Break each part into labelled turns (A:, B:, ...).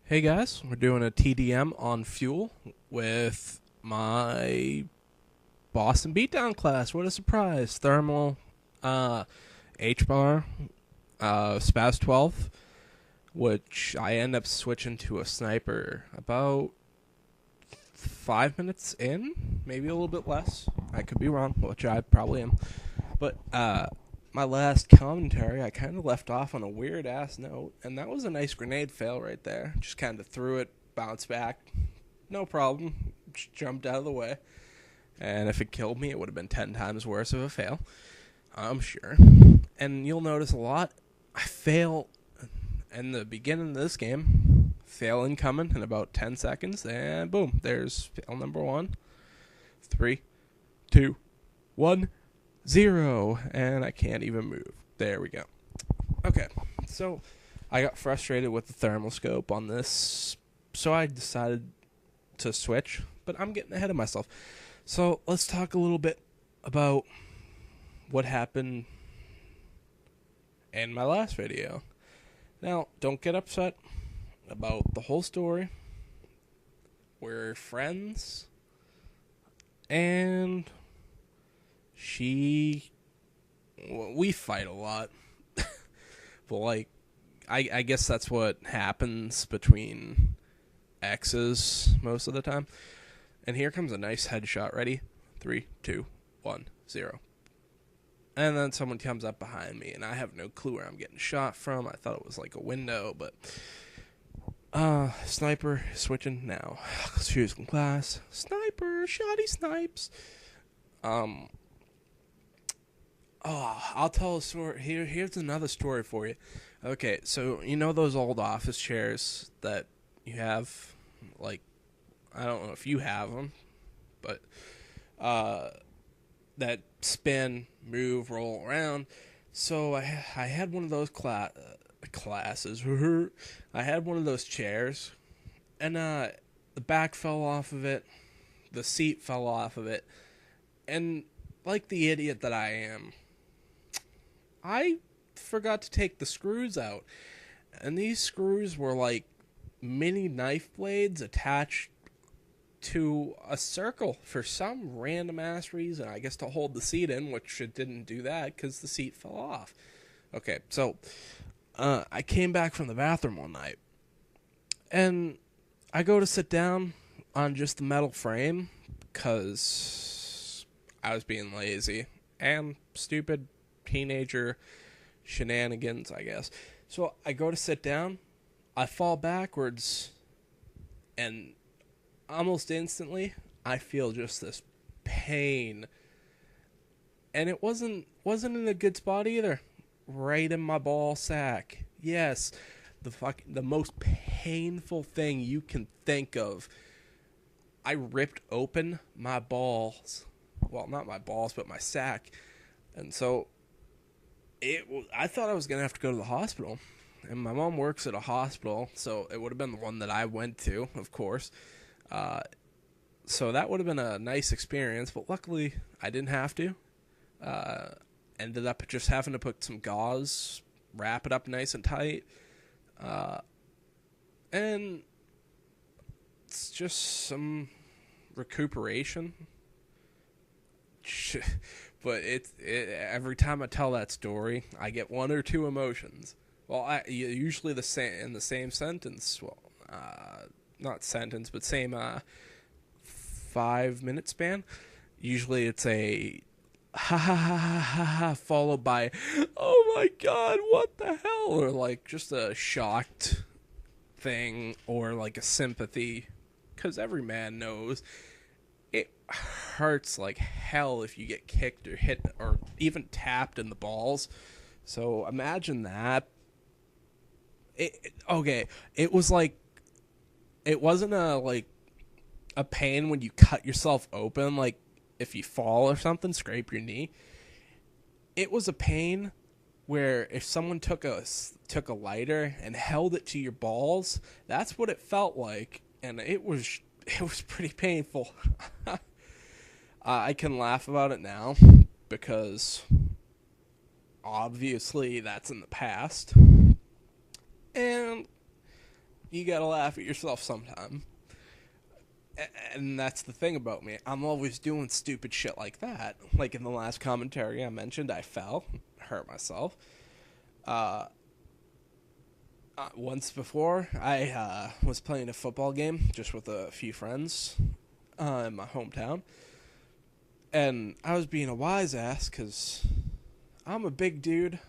A: Hey guys, we're doing a TDM on fuel with my Boston Beatdown class. What a surprise! Thermal, H bar, Spaz 12, which I end up switching to a sniper about 5 minutes in, maybe a little bit less. I could be wrong, which I probably am. But my last commentary, I kind of left off on a weird ass note, and that was a nice grenade fail right there. Just kind of threw it, bounced back, no problem. Just jumped out of the way, and if it killed me, it would have been 10 times worse of a fail, I'm sure. And you'll notice a lot. I fail in the beginning of this game. Fail incoming in about 10 seconds, and boom, there's fail number one. 3, 2, 1. 0, and I can't even move. There we go. Okay, so I got frustrated with the thermal scope on this, so I decided to switch, but I'm getting ahead of myself. So let's talk a little bit about what happened in my last video. Now, don't get upset about the whole story. We're friends, and we fight a lot. But like, I guess that's what happens between exes most of the time. And here comes a nice headshot. Ready? 3, 2, 1, 0. And then someone comes up behind me, and I have no clue where I'm getting shot from. I thought it was like a window, but sniper switching now. Choose class. Sniper, shoddy snipes. I'll tell a story. Here's another story for you. Okay, so you know those old office chairs that you have? Like, I don't know if you have them, but that spin, move, roll around. So I had one of those classes. I had one of those chairs, and the back fell off of it. The seat fell off of it. And like the idiot that I am, I forgot to take the screws out. And these screws were like mini knife blades attached to a circle for some random ass reason. I guess to hold the seat in, which it didn't do that because the seat fell off. Okay, so I came back from the bathroom one night, and I go to sit down on just the metal frame because I was being lazy and stupid teenager shenanigans, I guess. So I go to sit down, I fall backwards, and almost instantly I feel just this pain. And it wasn't in a good spot either. Right in my ball sack. Yes, the most painful thing you can think of. I ripped open my balls. Well, not my balls, but my sack. And so I thought I was going to have to go to the hospital. And my mom works at a hospital, so it would have been the one that I went to, of course. So that would have been a nice experience, but luckily I didn't have to. Ended up just having to put some gauze, wrap it up nice and tight. And it's just some recuperation. But every time I tell that story, I get one or two emotions. Well, usually in the same sentence. Well, not sentence, but same 5 minute span. Usually it's a ha ha ha ha ha ha followed by oh my god, what the hell, or like just a shocked thing, or like a sympathy, because every man knows it hurts like hell if you get kicked or hit or even tapped in the balls. So imagine that. Okay, it was like, it wasn't a pain when you cut yourself open, like if you fall or something, scrape your knee. It was a pain where if someone took a lighter and held it to your balls, that's what it felt like, and it was pretty painful. I can laugh about it now because obviously that's in the past. And you gotta laugh at yourself sometime. And that's the thing about me. I'm always doing stupid shit like that. Like in the last commentary I mentioned, I fell, hurt myself. Once before, I was playing a football game just with a few friends in my hometown. And I was being a wise ass because I'm a big dude.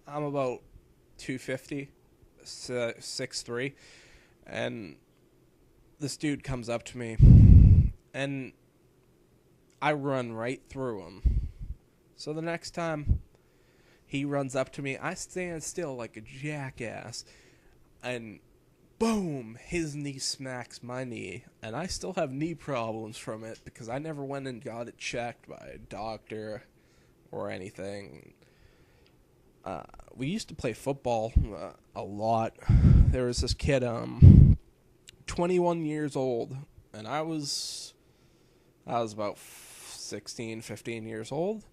A: I'm about 250, 6'3", and this dude comes up to me, and I run right through him. So the next time he runs up to me, I stand still like a jackass, and boom, his knee smacks my knee, and I still have knee problems from it because I never went and got it checked by a doctor or anything. We used to play football a lot. There was this kid, 21 years old, and I was about 16, 15 years old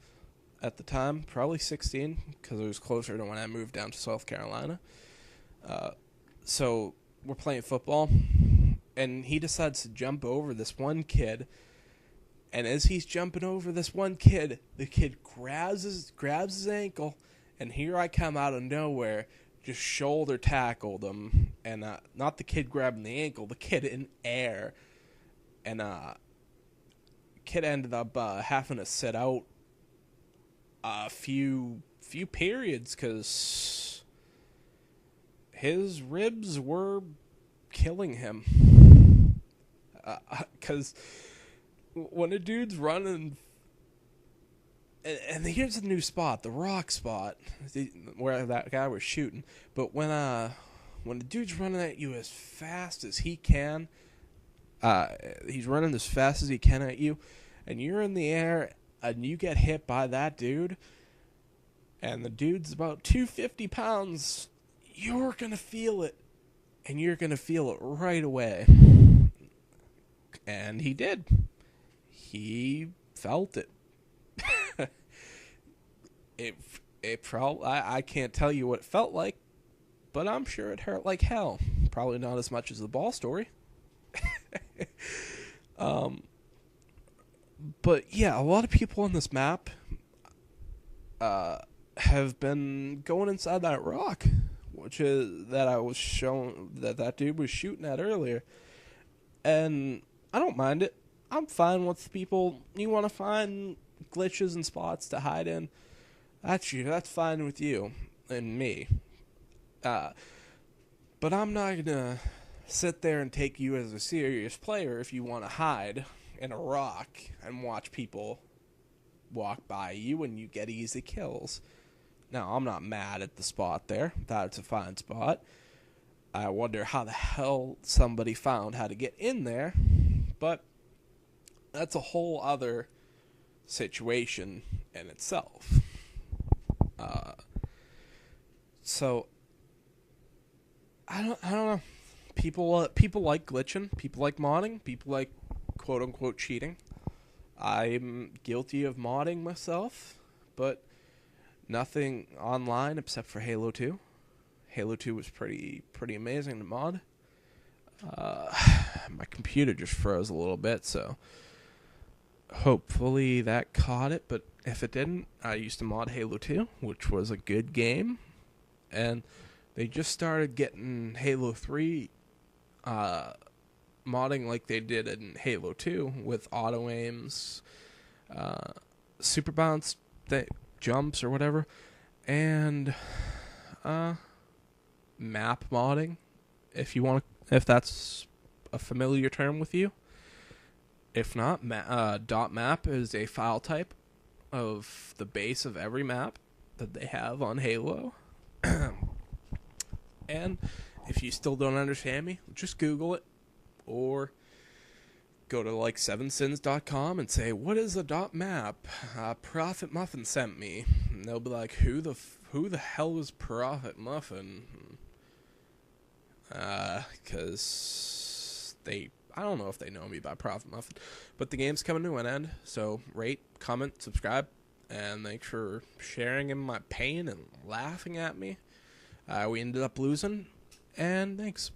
A: at the time, probably 16, because it was closer to when I moved down to South Carolina. So we're playing football, and he decides to jump over this one kid, and as he's jumping over this one kid, the kid grabs his ankle, and here I come out of nowhere, just shoulder tackled him, and not the kid grabbing the ankle, the kid in air, and kid ended up having to sit out a few periods because his ribs were killing him. Because when a dude's running, and here's a new spot, the rock spot, where that guy was shooting. But when the dude's running at you as fast as he can, he's running as fast as he can at you, and you're in the air, and you get hit by that dude, and the dude's about 250 pounds, you're going to feel it, and you're going to feel it right away. And he did. He felt it. It probably, I can't tell you what it felt like, but I'm sure it hurt like hell. Probably not as much as the ball story. But yeah, a lot of people on this map have been going inside that rock, which is that I was shown that dude was shooting at earlier, and I don't mind it. I'm fine with people. You want to find glitches and spots to hide in, that's you. That's fine with you and me. But I'm not gonna sit there and take you as a serious player if you want to hide in a rock and watch people walk by you and you get easy kills. Now, I'm not mad at the spot there. That's a fine spot. I wonder how the hell somebody found how to get in there, but that's a whole other situation in itself. So I don't know. People like glitching. People like modding. People like quote unquote cheating. I'm guilty of modding myself, but nothing online except for Halo 2. Halo 2 was pretty amazing to mod. My computer just froze a little bit, so hopefully that caught it, but if it didn't, I used to mod Halo 2, which was a good game, and they just started getting Halo 3 modding like they did in Halo 2 with auto aims, super bounce jumps or whatever, and map modding, if that's a familiar term with you. If not, .map is a file type of the base of every map that they have on Halo. And if you still don't understand me, just Google it, or go to like 7sins.com and say, what is a .map? Prophet Muffin sent me. And they'll be like, who the hell is Prophet Muffin? Because I don't know if they know me by Prophet Muffin, but the game's coming to an end, so rate, comment, subscribe, and thanks for sharing in my pain and laughing at me. We ended up losing, and thanks.